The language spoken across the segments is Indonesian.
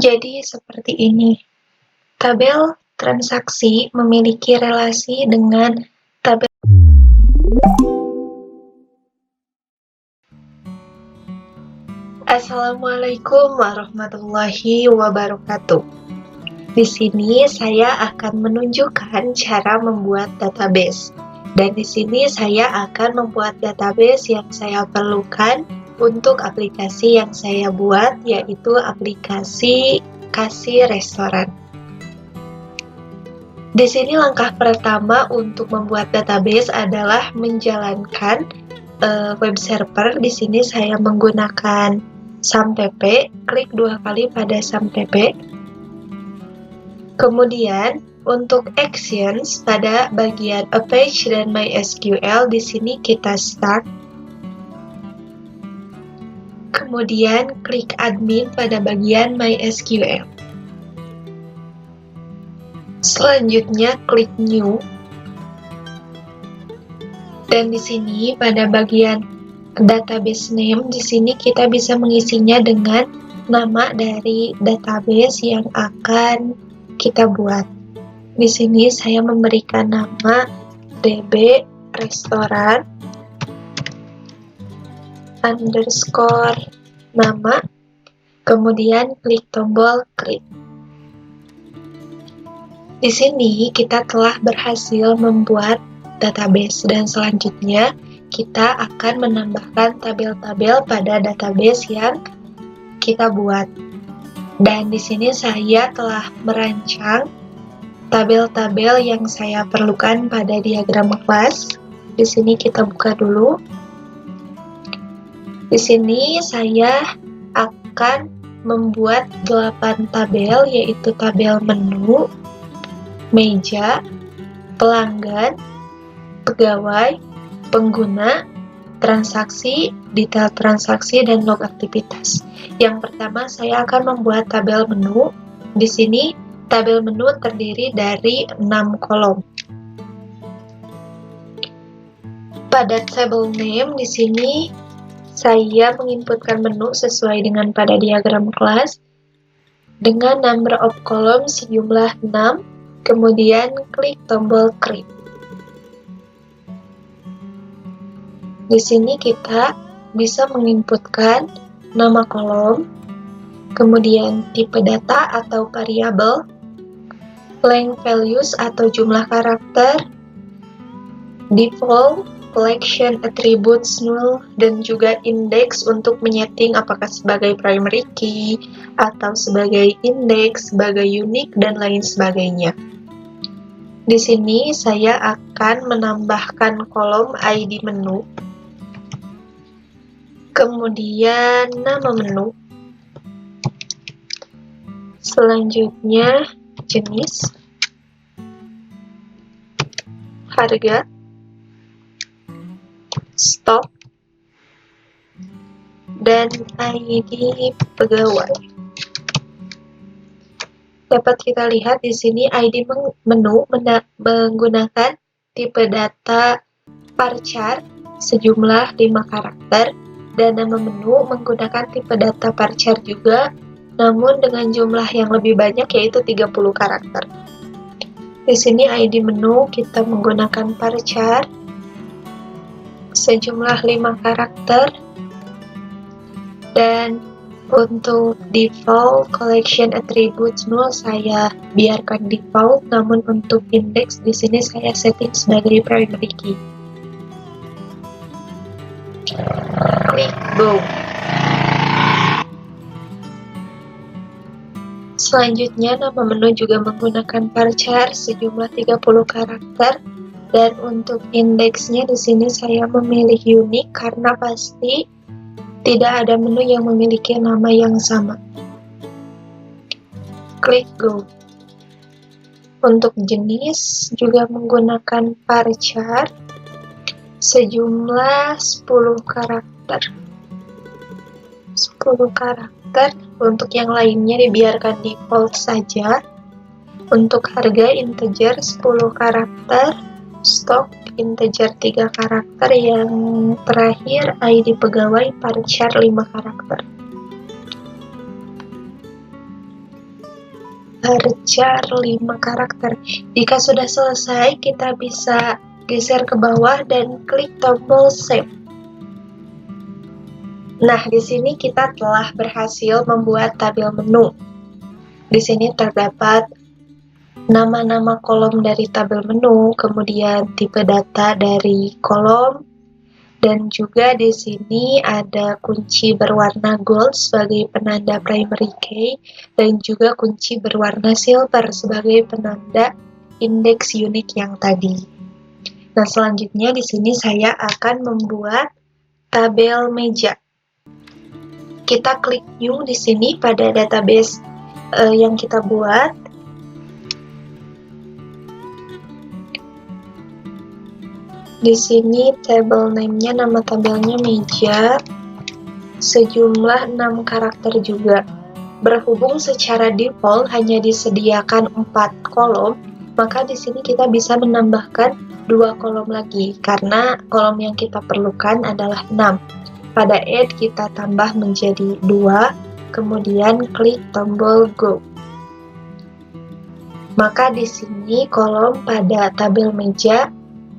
Jadi seperti ini. Tabel transaksi memiliki relasi dengan tabel. Assalamualaikum warahmatullahi wabarakatuh. Di sini saya akan menunjukkan cara membuat database. Dan di sini saya akan membuat database yang saya perlukan untuk aplikasi yang saya buat, yaitu aplikasi kasir restoran. Di sini langkah pertama untuk membuat database adalah menjalankan web server. Di sini saya menggunakan SAMPP, klik 2 kali pada SAMPP. Kemudian untuk actions pada bagian Apache dan MySQL, di sini kita start. Kemudian klik admin pada bagian MySQL. Selanjutnya klik new. Dan di sini pada bagian database name, di sini kita bisa mengisinya dengan nama dari database yang akan kita buat. Di sini saya memberikan nama DB restoran underscore nama, kemudian klik tombol create. Di sini kita telah berhasil membuat database dan selanjutnya kita akan menambahkan tabel-tabel pada database yang kita buat. Dan di sini saya telah merancang tabel-tabel yang saya perlukan pada diagram kelas. Di sini kita buka dulu. Di sini saya akan membuat 8 tabel, yaitu tabel menu, meja, pelanggan, pegawai, pengguna, transaksi, detail transaksi, dan log aktivitas. Yang pertama saya akan membuat tabel menu. Di sini tabel menu terdiri dari 6 kolom. Pada table name di sini saya menginputkan menu sesuai dengan pada diagram kelas dengan number of column sejumlah 6, kemudian klik tombol create. Di sini kita bisa menginputkan nama kolom, kemudian tipe data atau variabel, length values atau jumlah karakter, default, collection, attributes, null, dan juga index untuk menyeting apakah sebagai primary key atau sebagai index, sebagai unique, dan lain sebagainya. Di sini saya akan menambahkan kolom ID menu, kemudian nama menu, selanjutnya jenis, harga, stok, dan ID pegawai. Dapat kita lihat di sini ID menu menggunakan tipe data varchar sejumlah 5 karakter, dan nama menu menggunakan tipe data varchar juga, namun dengan jumlah yang lebih banyak yaitu 30 karakter. Di sini ID menu kita menggunakan varchar sejumlah 5 karakter, dan untuk default, collection, attributes, null saya biarkan default, namun untuk index di sini saya setting sebagai primary key. Klik go. Selanjutnya nama menu juga menggunakan varchar sejumlah 30 karakter, dan untuk indeksnya di sini saya memilih unique karena pasti tidak ada menu yang memiliki nama yang sama. Klik go. Untuk jenis juga menggunakan varchar sejumlah 10 karakter. 10 karakter. Untuk yang lainnya dibiarkan default saja. Untuk harga integer 10 karakter, stok integer 3 karakter, yang terakhir ID pegawai varchar 5 karakter. varchar 5 karakter. Jika sudah selesai, kita bisa geser ke bawah dan klik tombol save. Nah, di sini kita telah berhasil membuat tabel menu. Di sini terdapat nama-nama kolom dari tabel menu, kemudian tipe data dari kolom, dan juga di sini ada kunci berwarna gold sebagai penanda primary key, dan juga kunci berwarna silver sebagai penanda indeks unik yang tadi. Nah, selanjutnya di sini saya akan membuat tabel meja. Kita klik new di sini pada database yang kita buat. Di sini table name-nya, nama tabelnya meja, sejumlah 6 karakter juga. Berhubung secara default hanya disediakan 4 kolom, maka di sini kita bisa menambahkan 2 kolom lagi, karena kolom yang kita perlukan adalah 6. Pada add kita tambah menjadi 2, kemudian klik tombol go. Maka di sini kolom pada tabel meja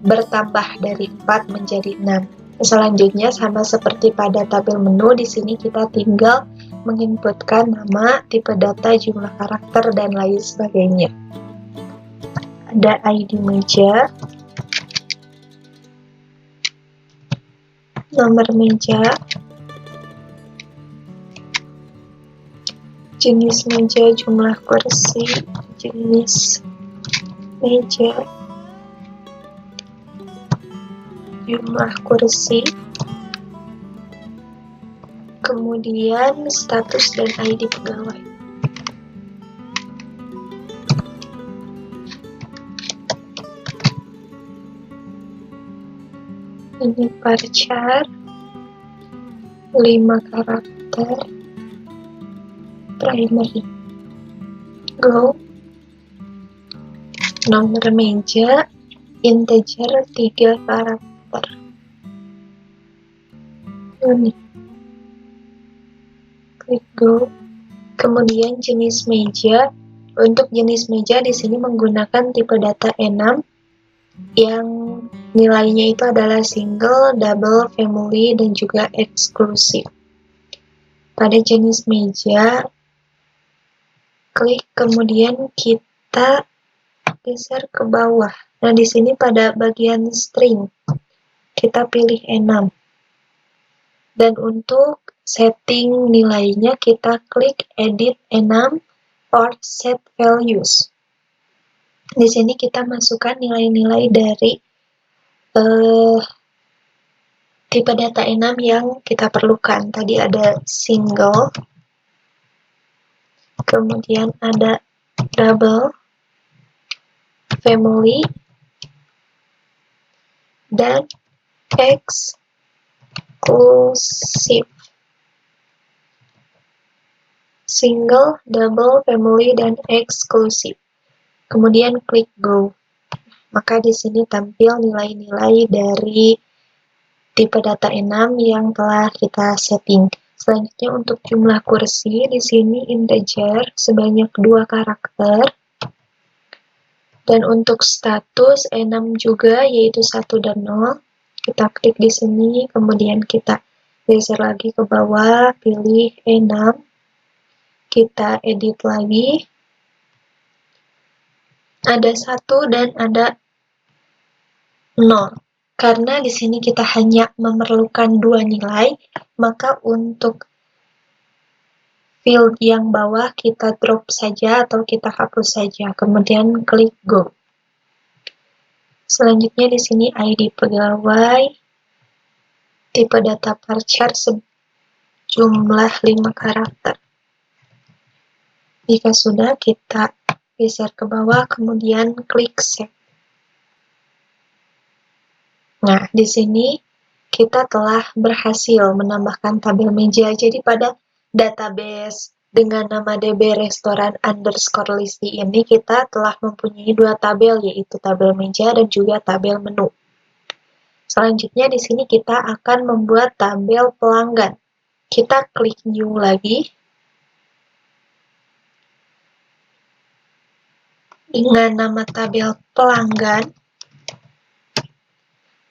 bertambah dari 4 menjadi 6. Selanjutnya sama seperti pada tabel menu, di sini kita tinggal menginputkan nama, tipe data, jumlah karakter, dan lain sebagainya. Ada ID meja, nomor meja, jenis meja, jumlah kursi, jenis meja, jumlah kursi, kemudian status dan ID pegawai. Ini varchar 5 karakter primary. Go. Nomor meja integer 3 karakter. Ini. Klik go. Kemudian jenis meja. Untuk jenis meja di sini menggunakan tipe data E6 yang nilainya itu adalah single, double, family, dan juga eksklusif. Pada jenis meja, klik kemudian kita geser ke bawah. Nah, di sini pada bagian string, kita pilih E6. Dan untuk setting nilainya, kita klik edit E6 or set values. Di sini kita masukkan nilai-nilai dari tipe data E6 yang kita perlukan. Tadi ada single, kemudian ada double, family, dan eksklusif. Single, double, family, dan eksklusif. Kemudian klik go. Maka di sini tampil nilai-nilai dari tipe data E6 yang telah kita setting. Selanjutnya untuk jumlah kursi, di sini integer sebanyak 2 karakter. Dan untuk status E6 juga, yaitu 1 dan 0. Kita klik di sini, kemudian kita geser lagi ke bawah, pilih E6. Kita edit lagi. Ada 1 dan ada 0. Karena di sini kita hanya memerlukan 2 nilai, maka untuk field yang bawah kita drop saja atau kita hapus saja. Kemudian klik go. Selanjutnya di sini ID pegawai, tipe data varchar sejumlah 5 karakter. Jika sudah, kita geser ke bawah, kemudian klik save. Nah, di sini kita telah berhasil menambahkan tabel meja. Jadi pada database dengan nama db_restoran_listi ini kita telah mempunyai 2 tabel, yaitu tabel meja dan juga tabel menu. Selanjutnya di sini kita akan membuat tabel pelanggan. Kita klik new lagi. dengan nama tabel pelanggan.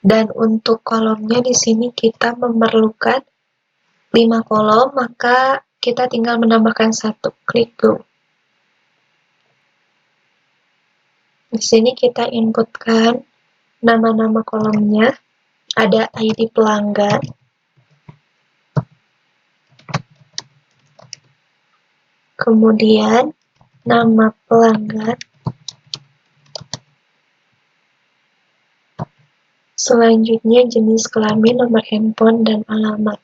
Dan untuk kolomnya di sini kita memerlukan 5 kolom, maka kita tinggal menambahkan 1. Klik Go. Di sini kita inputkan nama-nama kolomnya. Ada ID pelanggan, kemudian nama pelanggan, selanjutnya jenis kelamin, nomor handphone, dan alamat.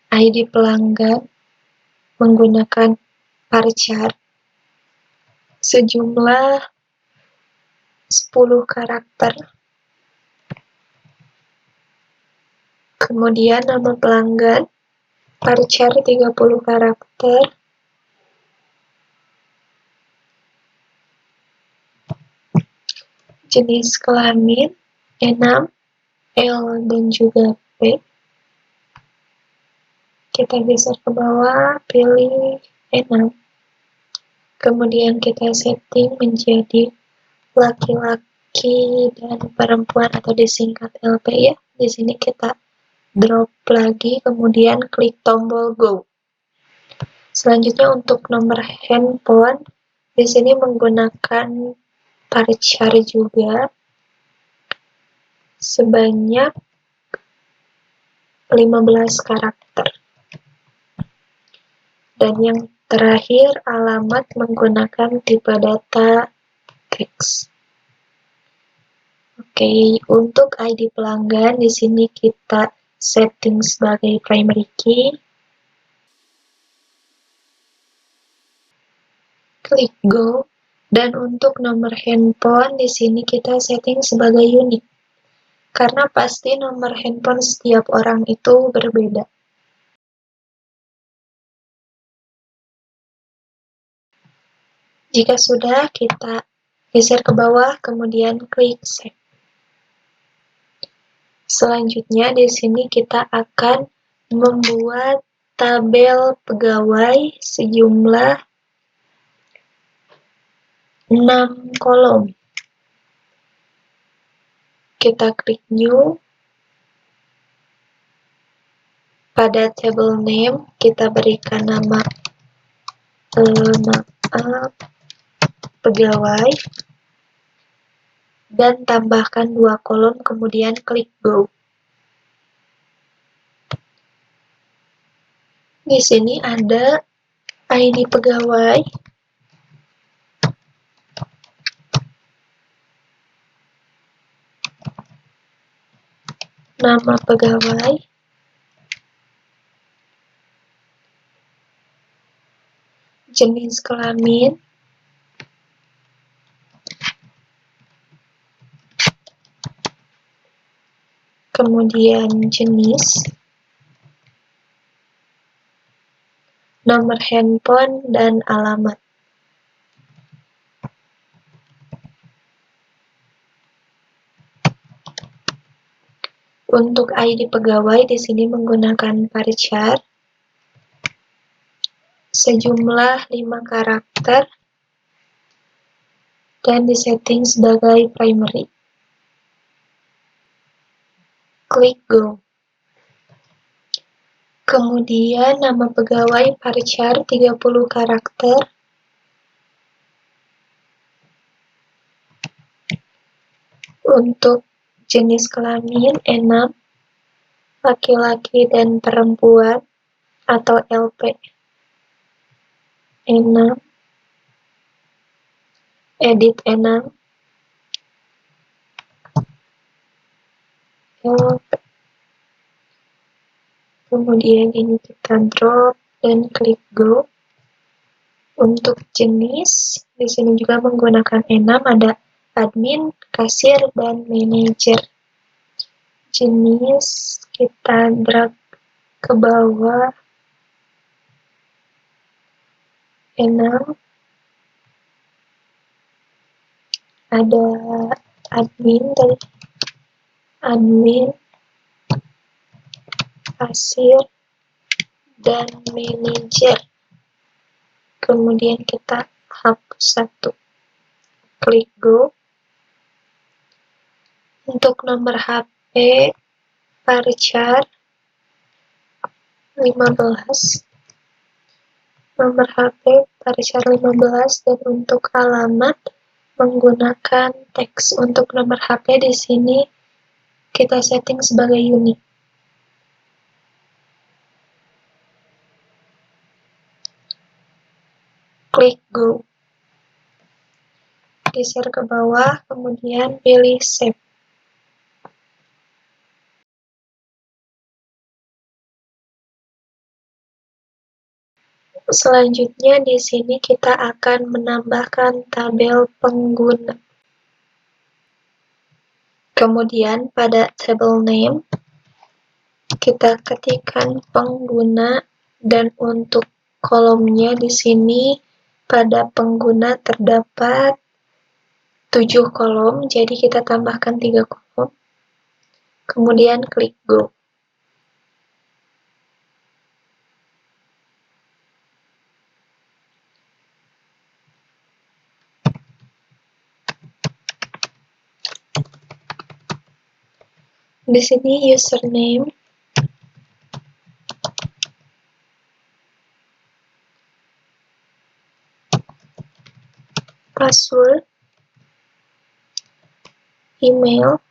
ID pelanggan menggunakan varchar sejumlah 10 karakter. Kemudian nama pelanggan varchar 30 karakter. Jenis kelamin 6, L, dan juga P. Kita geser ke bawah, pilih 6. Kemudian kita setting menjadi laki-laki dan perempuan atau disingkat LP ya. Di sini kita drop lagi, kemudian klik tombol Go. Selanjutnya untuk nomor handphone, di sini menggunakan varchar juga sebanyak 15 karakter. Dan yang terakhir, alamat menggunakan tipe data teks. Oke, untuk ID pelanggan di sini kita setting sebagai primary key. Klik Go. Dan untuk nomor handphone di sini kita setting sebagai unik. Karena pasti nomor handphone setiap orang itu berbeda. Jika sudah, kita geser ke bawah, kemudian klik Save. Selanjutnya, di sini kita akan membuat tabel pegawai sejumlah 6 kolom. Kita klik New. Pada table name, kita berikan nama pegawai. Dan tambahkan 2 kolom, kemudian klik Go. Di sini ada ID pegawai, nama pegawai, jenis kelamin, kemudian jenis, nomor handphone, dan alamat. Untuk ID pegawai di sini menggunakan varchar sejumlah 5 karakter dan disetting sebagai primary. Klik Go. Kemudian nama pegawai varchar 30 karakter. Untuk jenis kelamin 6, laki-laki dan perempuan atau LP 6, edit 6, LP. Kemudian ini kita drop dan klik Go. Untuk jenis, di sini juga menggunakan 6, ada admin, kasir, dan manajer. Jenis kita drag ke bawah 6, ada admin, kasir, dan manajer. Kemudian kita hapus satu. Klik go. Untuk nomor HP varchar 15. Nomor HP varchar 15, dan untuk alamat menggunakan teks. Untuk nomor HP di sini kita setting sebagai unik. Klik go. Geser ke bawah, kemudian pilih save. Selanjutnya di sini kita akan menambahkan tabel pengguna. Kemudian pada table name kita ketikkan pengguna, dan untuk kolomnya di sini pada pengguna terdapat 7 kolom, jadi kita tambahkan 3 kolom. Kemudian klik go. Di sini username, password, email,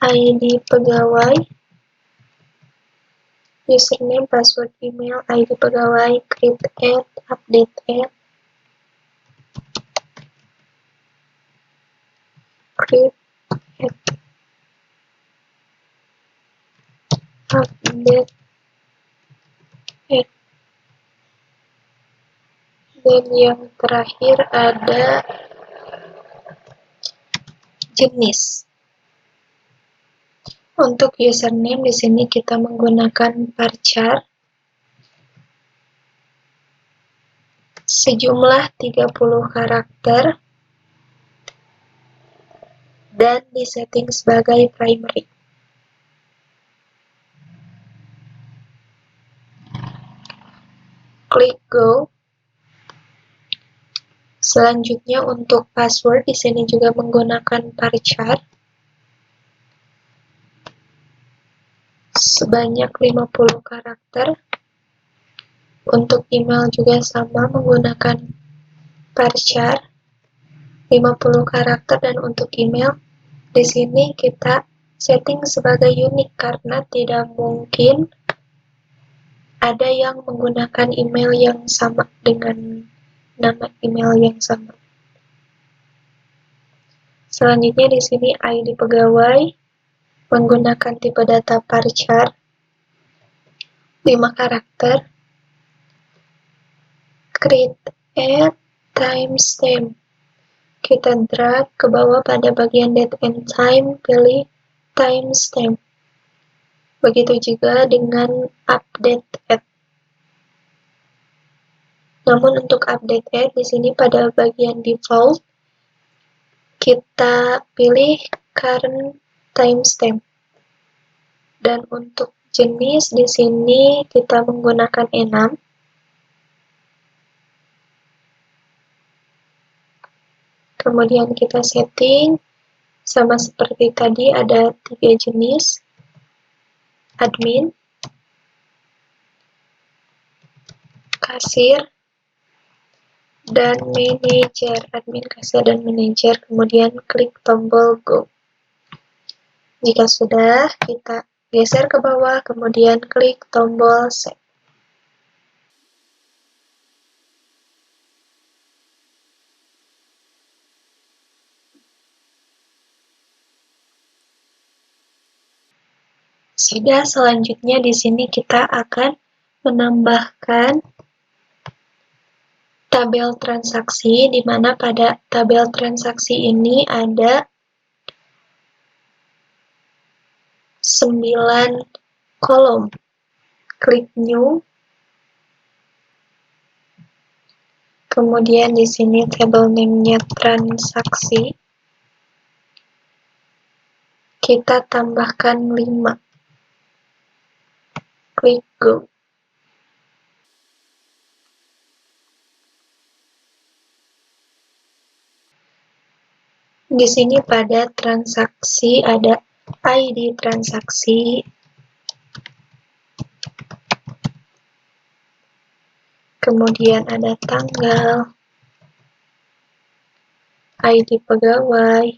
ID pegawai, username, password, email, ID pegawai, create ad, update ad, create ad, update ad. Dan yang terakhir ada jenis. Untuk username di sini kita menggunakan varchar sejumlah 30 karakter dan disetting sebagai primary. Klik go. Selanjutnya untuk password di sini juga menggunakan varchar sebanyak 50 karakter. Untuk email juga sama, menggunakan varchar 50 karakter, dan untuk email di sini kita setting sebagai unik karena tidak mungkin ada yang menggunakan email yang sama dengan nama email yang sama. Selanjutnya di sini ID pegawai menggunakan tipe data varchar 5 karakter. Create add timestamp. Kita drag ke bawah pada bagian date and time, pilih timestamp. Begitu juga dengan update add. Namun untuk update add di sini pada bagian default kita pilih current timestamp. Dan untuk jenis di sini kita menggunakan enum. Kemudian kita setting sama seperti tadi, ada 3 jenis: admin, kasir, dan manajer. Admin, kasir, dan manajer. Kemudian klik tombol go. Jika sudah, kita geser ke bawah, kemudian klik tombol save. Sudah, selanjutnya di sini kita akan menambahkan tabel transaksi, di mana pada tabel transaksi ini ada 9 kolom. Klik new. Kemudian di sini table name-nya transaksi. kita tambahkan 5. Klik Go. Di sini pada transaksi ada ID transaksi, kemudian ada tanggal, ID pegawai,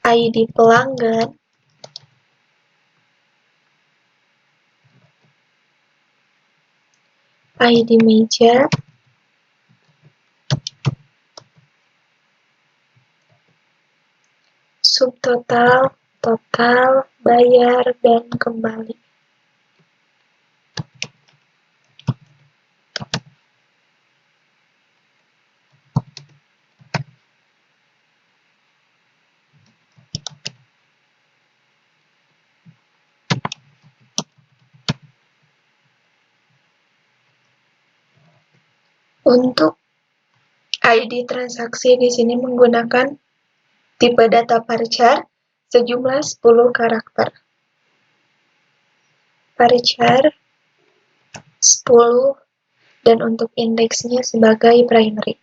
ID pelanggan, ID meja, subtotal, total, bayar, dan kembali. Untuk ID transaksi di sini menggunakan tipe data varchar sejumlah 10 karakter. Varchar 10 dan untuk indeksnya sebagai primary.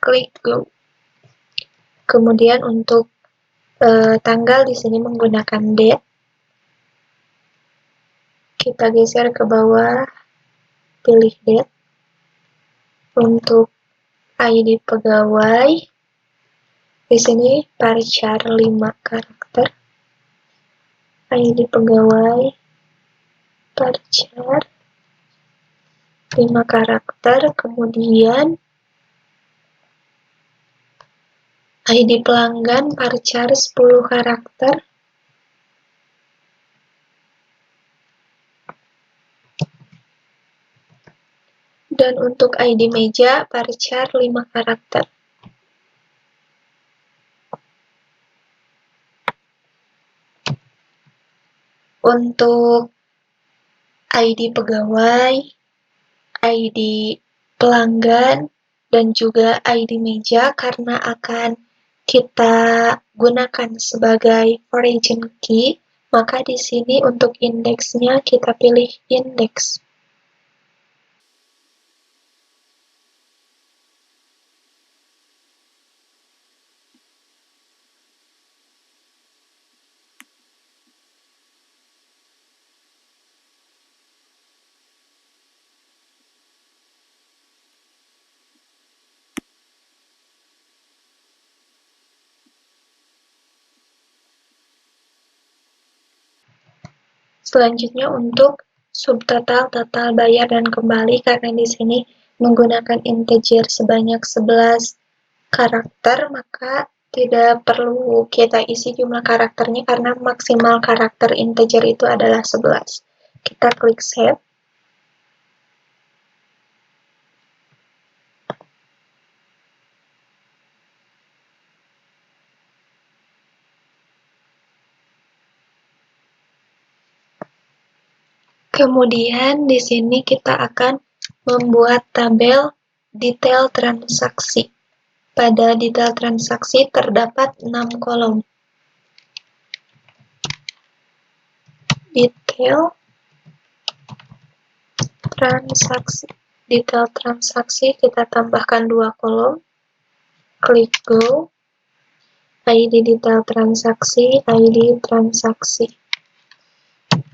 Klik Go. Kemudian untuk tanggal di sini menggunakan date. Kita geser ke bawah, pilih date. Untuk ID pegawai, di sini varchar 5 karakter. ID pegawai, varchar 5 karakter, kemudian ID pelanggan varchar 10 karakter. Dan untuk ID meja varchar 5 karakter. Untuk ID pegawai, ID pelanggan, dan juga ID meja karena akan kita gunakan sebagai origin key, maka di sini untuk indeksnya kita pilih indeks. Selanjutnya untuk subtotal, total, bayar, dan kembali, karena di sini menggunakan integer sebanyak 11 karakter, maka tidak perlu kita isi jumlah karakternya karena maksimal karakter integer itu adalah 11. Kita klik save. Kemudian di sini kita akan membuat tabel detail transaksi. Pada detail transaksi terdapat 6 kolom. Detail transaksi. Detail transaksi kita tambahkan 2 kolom. Klik Go. ID detail transaksi, ID transaksi.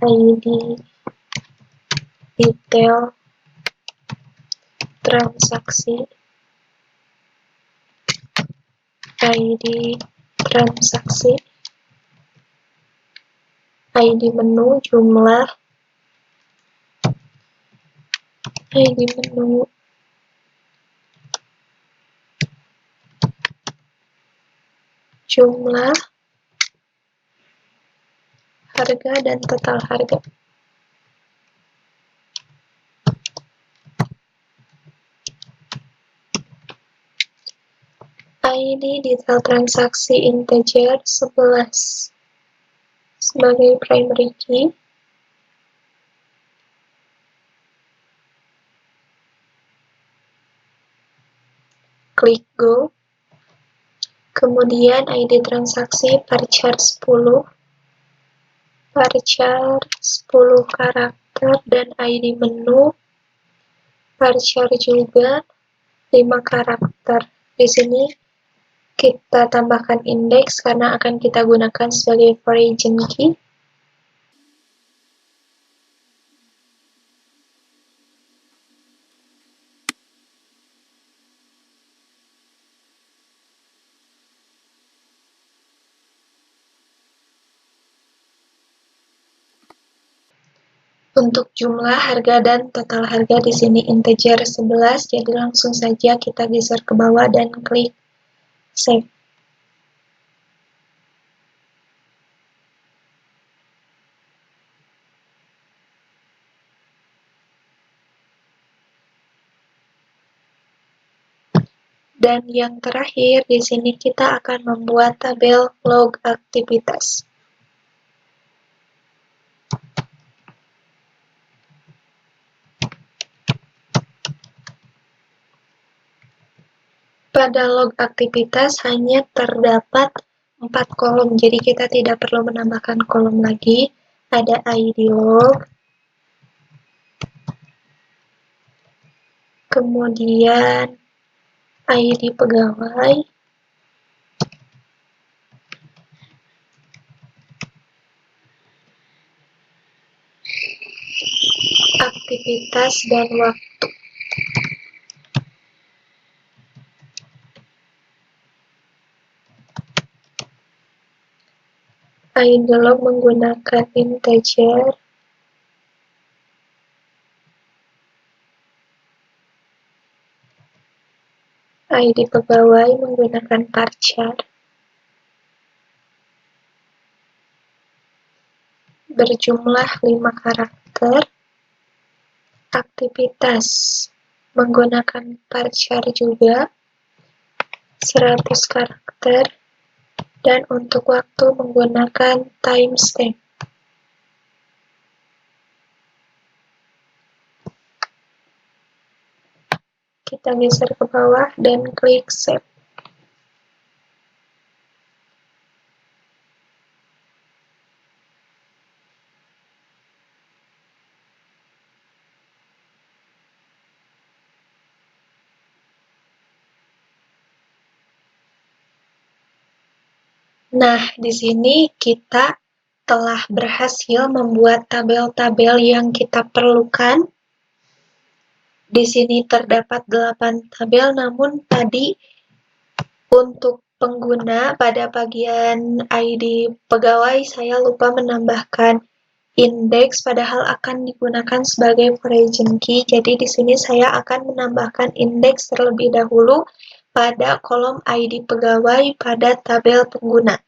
ID detail transaksi, ID transaksi, ID menu jumlah, ID menu, jumlah, harga, dan total harga. ID detail transaksi integer 11. sebagai primary key. Klik Go. Kemudian ID transaksi varchar 10, varchar 10 karakter, dan ID menu varchar juga 5 karakter. Di sini kita tambahkan indeks karena akan kita gunakan sebagai origin key. Untuk jumlah, harga, dan total harga di sini integer 11, jadi langsung saja kita geser ke bawah dan klik Save. Dan yang terakhir, di sini kita akan membuat tabel log aktivitas. Pada log aktivitas hanya terdapat 4 kolom, jadi kita tidak perlu menambahkan kolom lagi. Ada ID log, kemudian ID pegawai, aktivitas, dan waktu. ID log menggunakan integer, ID pegawai menggunakan varchar, berjumlah 5 karakter, aktivitas menggunakan varchar juga 100 karakter, dan untuk waktu menggunakan timestamp. Kita geser ke bawah dan klik Save. Nah, di sini kita telah berhasil membuat tabel-tabel yang kita perlukan. Di sini terdapat 8 tabel, namun tadi untuk pengguna pada bagian ID pegawai saya lupa menambahkan indeks, padahal akan digunakan sebagai origin key. Jadi di sini saya akan menambahkan indeks terlebih dahulu pada kolom ID pegawai pada tabel pengguna.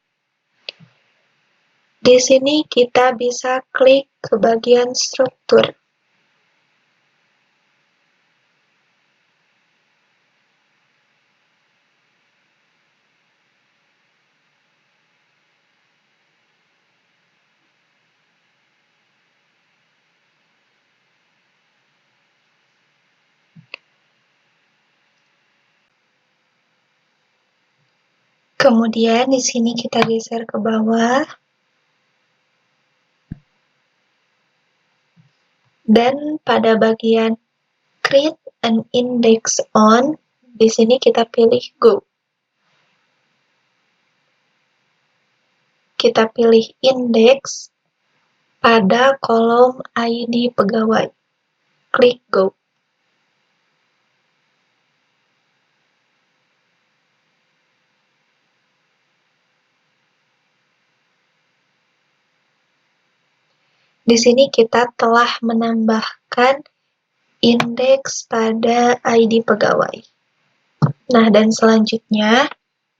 Di sini kita bisa klik ke bagian struktur. Kemudian di sini kita geser ke bawah. Dan pada bagian create an index on, di sini kita pilih go. Kita pilih index pada kolom ID pegawai. Klik go. Di sini kita telah menambahkan indeks pada ID pegawai. Nah, dan selanjutnya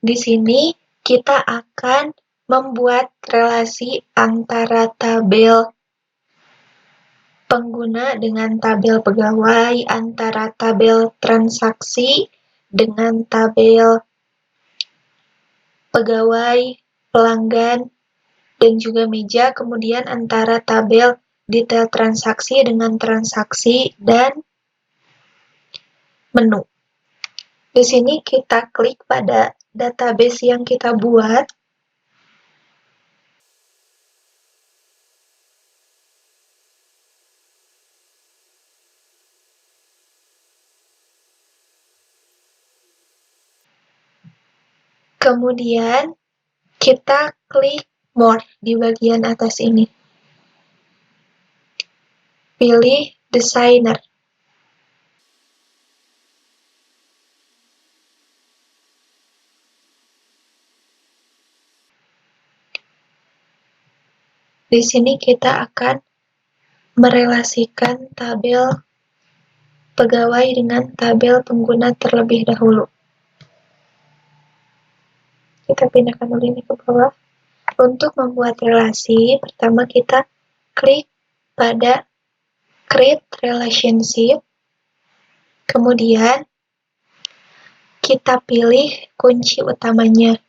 di sini kita akan membuat relasi antara tabel pengguna dengan tabel pegawai, antara tabel transaksi dengan tabel pegawai, pelanggan, dan juga meja, kemudian antara tabel detail transaksi dengan transaksi dan menu. Di sini kita klik pada database yang kita buat. Kemudian kita klik More di bagian atas ini. Pilih Designer. Di sini kita akan merelasikan tabel pegawai dengan tabel pengguna terlebih dahulu. Kita pindahkan dulu ini ke bawah. Untuk membuat relasi, pertama kita klik pada Create Relationship, kemudian kita pilih kunci utamanya,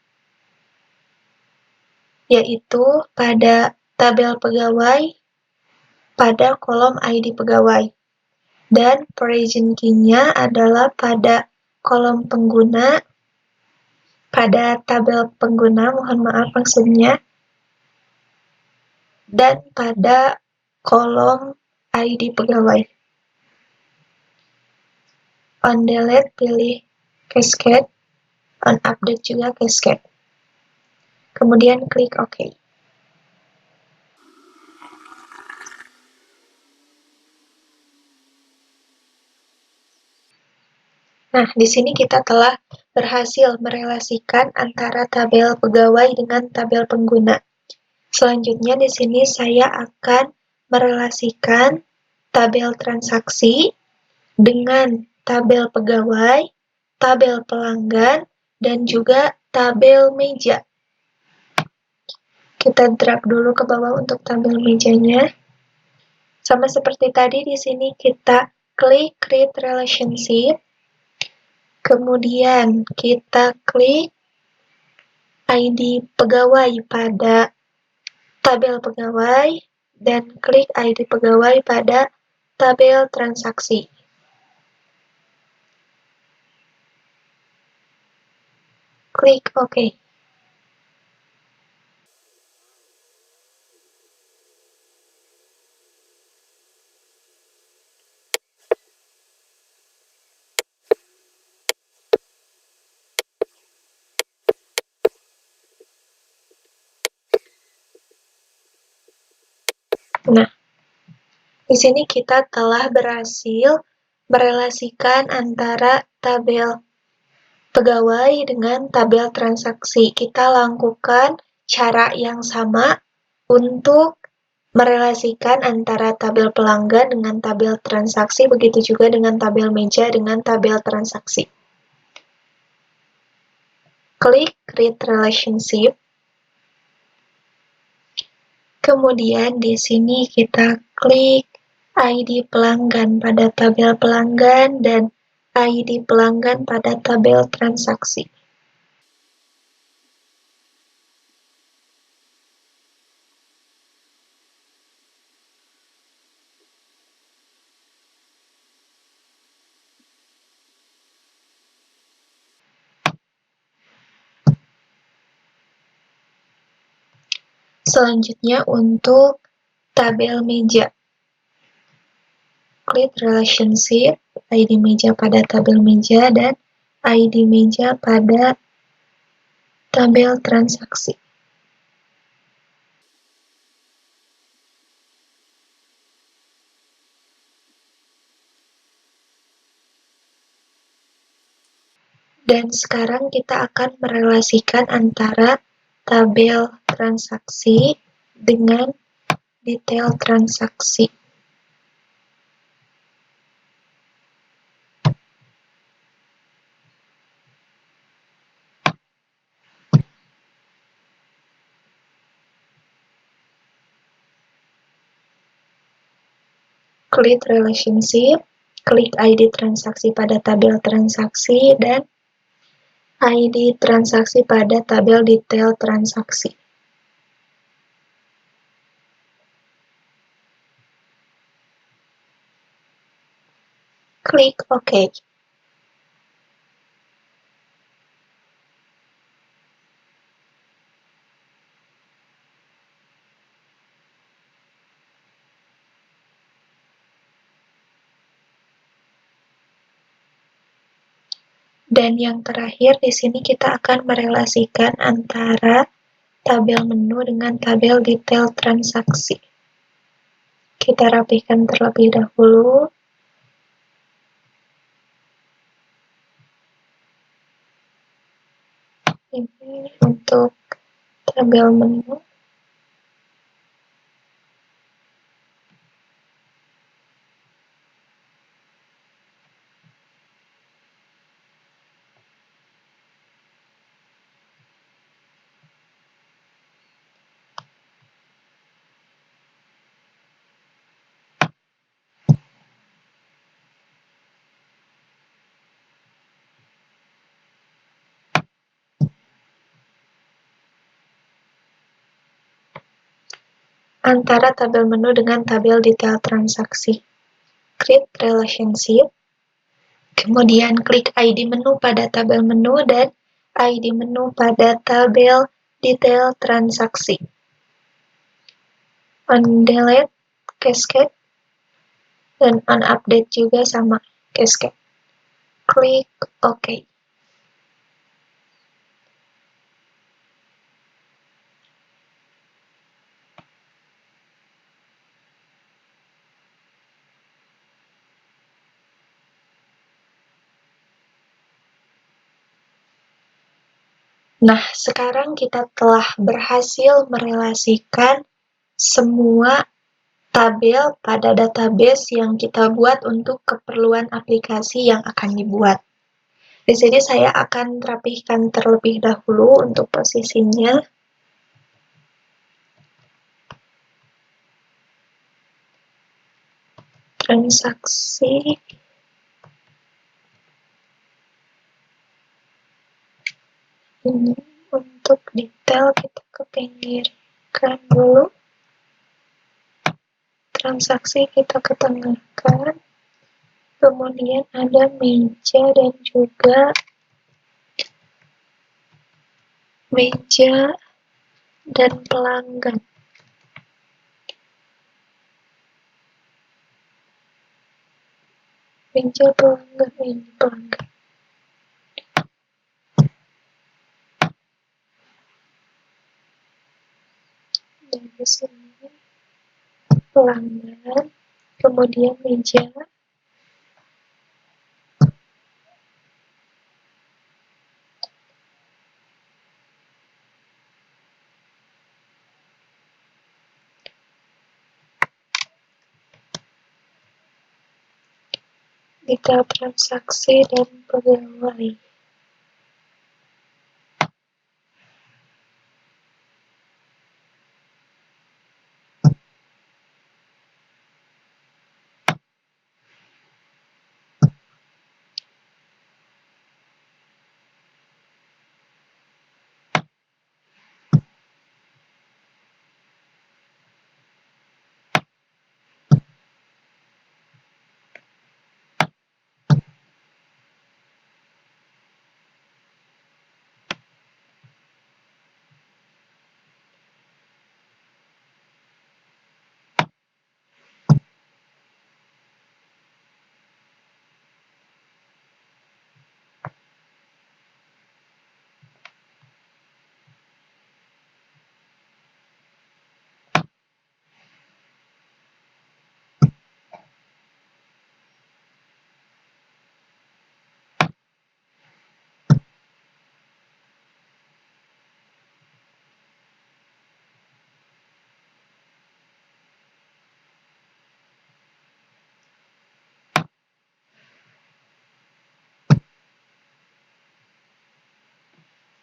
yaitu pada tabel pegawai pada kolom ID pegawai, dan origin key-nya adalah pada kolom pengguna, pada tabel pengguna, mohon maaf maksudnya, dan pada kolom ID pegawai. On delete pilih Cascade, on update juga Cascade. Kemudian klik OK. Nah, di sini kita telah berhasil merelasikan antara tabel pegawai dengan tabel pengguna. Selanjutnya di sini saya akan merelasikan tabel transaksi dengan tabel pegawai, tabel pelanggan, dan juga tabel meja. Kita drag dulu ke bawah untuk tabel mejanya. Sama seperti tadi, di sini kita klik Create Relationship, kemudian kita klik ID pegawai pada tabel pegawai, dan klik ID pegawai pada tabel transaksi. Klik OK. Nah, di sini kita telah berhasil merelasikan antara tabel pegawai dengan tabel transaksi. Kita lakukan cara yang sama untuk merelasikan antara tabel pelanggan dengan tabel transaksi, begitu juga dengan tabel meja dengan tabel transaksi. Klik Create Relationship. Kemudian di sini kita klik ID pelanggan pada tabel pelanggan dan ID pelanggan pada tabel transaksi. Selanjutnya untuk tabel meja. Klik Relationship, ID meja pada tabel meja dan ID meja pada tabel transaksi. Dan sekarang kita akan merelasikan antara tabel transaksi dengan detail transaksi. Klik Relationship, klik ID transaksi pada tabel transaksi, dan ID transaksi pada tabel detail transaksi. klik OK. Dan yang terakhir, di sini kita akan merelasikan antara tabel menu dengan tabel detail transaksi. Kita rapihkan terlebih dahulu. Ini untuk tabel menu. Antara tabel menu dengan tabel detail transaksi. Create relationship, kemudian klik ID menu pada tabel menu dan ID menu pada tabel detail transaksi. On delete, cascade, dan on update juga sama, cascade. Klik OK. Nah, sekarang kita telah berhasil merelasikan semua tabel pada database yang kita buat untuk keperluan aplikasi yang akan dibuat. Di sini saya akan rapihkan terlebih dahulu untuk posisinya. Transaksi. Ini untuk detail kita kepinggirkan dulu. Transaksi kita ketengahkan. Kemudian ada meja dan juga meja dan pelanggan. Meja pelanggan, ini pelanggan. Dan di sini pelanggan, kemudian meja. Detail transaksi dan pegawai.